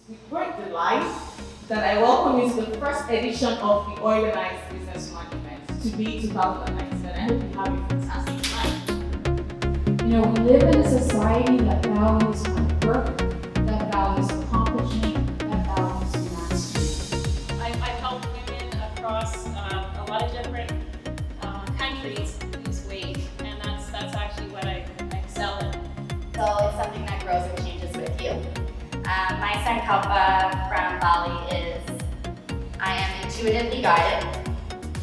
With great delight that I welcome you to the first edition of the Organized Businesswoman event to be 2019. I hope you have a fantastic time. You know, we live in a society that values work, that values accomplishment, that values mastery. I've helped women across a lot of different countries lose weight, and that's actually what I excel in. So it's something that grows and changes with you. My sankalpa from Bali is, I am intuitively guided.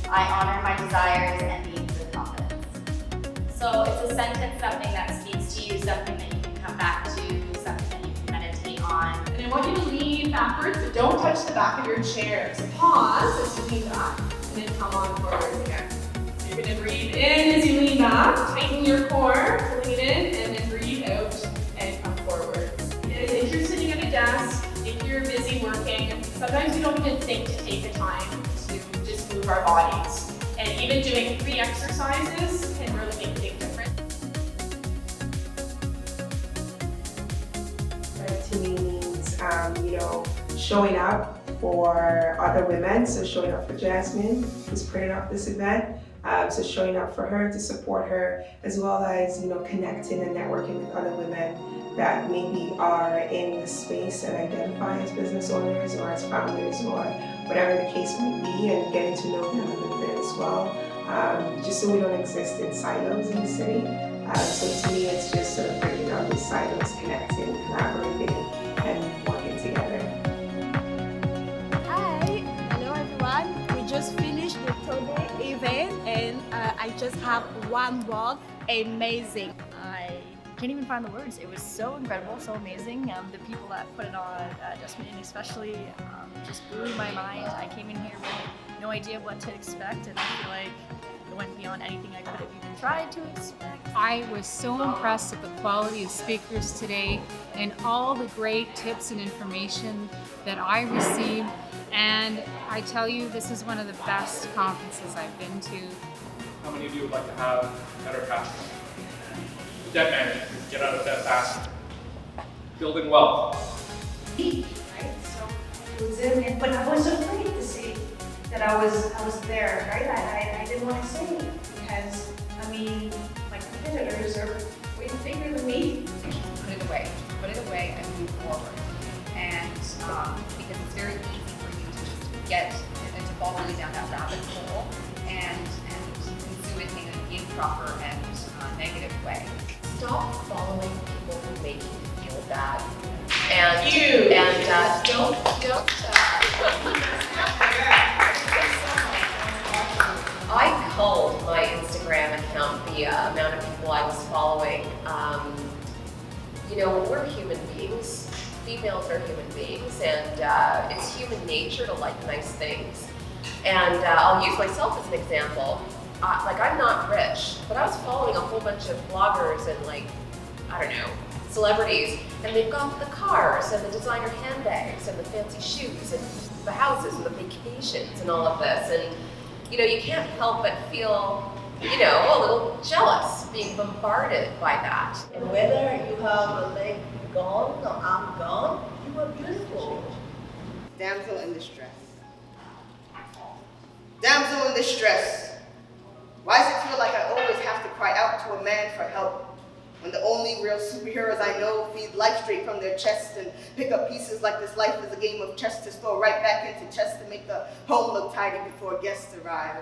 I honor my desires and needs with confidence. So it's a sentence, something that speaks to you, something that you can come back to, something that you can meditate on. And I want you to lean backwards, but don't touch the back of your chair. So pause as you lean back, and then come on forward again. So you're gonna breathe in as you lean back, tighten your core, lean in, and then breathe out and come forward. And if you're sitting at a desk, if you're busy working, sometimes we don't even think to take the time to just move our bodies. And even doing 3 exercises can really make a big difference. To me means, showing up for other women. So showing up for Jasmine, who's putting up this event. So showing up for her to support her, as well as connecting and networking with other women that maybe are in the space and identify as business owners or as founders or whatever the case might be, and getting to know them a little bit as well. Just so we don't exist in silos in the city. So to me, it's just sort of breaking down these silos, connecting, collaborating, and working together. Hi, hello everyone. We just finished the TOBE event and I just have one word: amazing. I can't even find the words. It was so incredible, so amazing. The people that put it on, Jasmine especially, just blew my mind. I came in here with no idea what to expect, and I feel like it went beyond anything I could have even tried to expect. I was so impressed with the quality of speakers today and all the great tips and information that I received. And I tell you, this is one of the best conferences I've been to. How many of you would like to have better passion? Debt management, get out of debt faster. Building wealth. Right? So it was in it, but I was afraid to say that I was there, right? I didn't want to say it because my competitors are way bigger than me. Put it away and move forward. And because it's very easy for you to just get and to fall really down that rabbit hole and consume it in an improper and negative way. Stop following people who make you feel bad. I culled my Instagram account the amount of people I was following. We're human beings. Females are human beings, and it's human nature to like nice things. And I'll use myself as an example. I'm not rich, but I was following a whole bunch of bloggers and celebrities, and they've got the cars and the designer handbags and the fancy shoes and the houses and the vacations and all of this. And you can't help but feel, a little jealous being bombarded by that. And whether you have a leg gone or arm gone, you are beautiful. Damsel in distress. Damsel in distress. Why does it feel like I always have to cry out to a man for help when the only real superheroes I know feed life straight from their chest and pick up pieces like this life is a game of chess to throw right back into chess to make the home look tidy before guests arrive?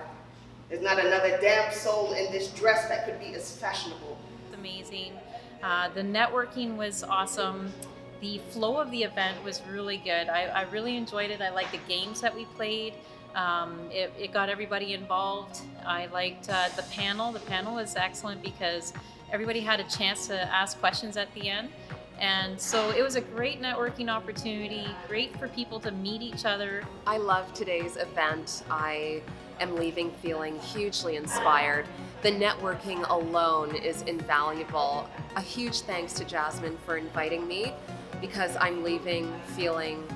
There's not another damn soul in this dress that could be as fashionable. Amazing. The networking was awesome. The flow of the event was really good. I really enjoyed it. I liked the games that we played. It got everybody involved. I liked the panel. The panel was excellent because everybody had a chance to ask questions at the end. And so it was a great networking opportunity, great for people to meet each other. I love today's event. I am leaving feeling hugely inspired. The networking alone is invaluable. A huge thanks to Jasmine for inviting me, because I'm leaving feeling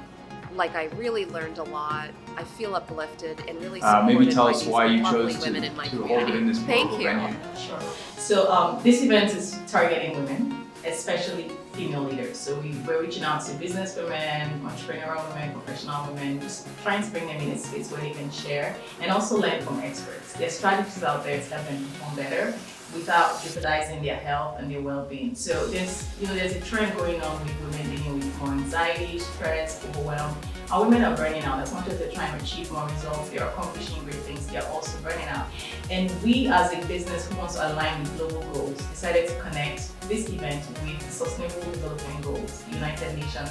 like I really learned a lot. I feel uplifted and really supported maybe tell by us these why you lovely chose women to in my hold community. it in this Thank beautiful you. venue. Sure. So this event is targeting women, especially female leaders. So we're reaching out to business women, entrepreneurial women, professional women, just trying to bring them in a space where they can share and also learn from experts. There's strategies out there to help them perform better without jeopardizing their health and their well-being. So there's a trend going on with women dealing with more anxiety, stress, overwhelm. Our women are burning out. As much as they're trying to achieve more results, they're accomplishing great things, they're also burning out. And we as a business who wants to align with global goals decided to connect this event with the Sustainable Development Goals, United Nations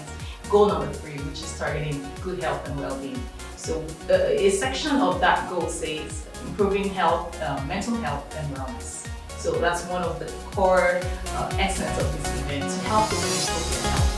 goal number 3, which is targeting good health and well-being. So a section of that goal says improving health, mental health and wellness. So that's one of the core essence of this event, to help women improve their health.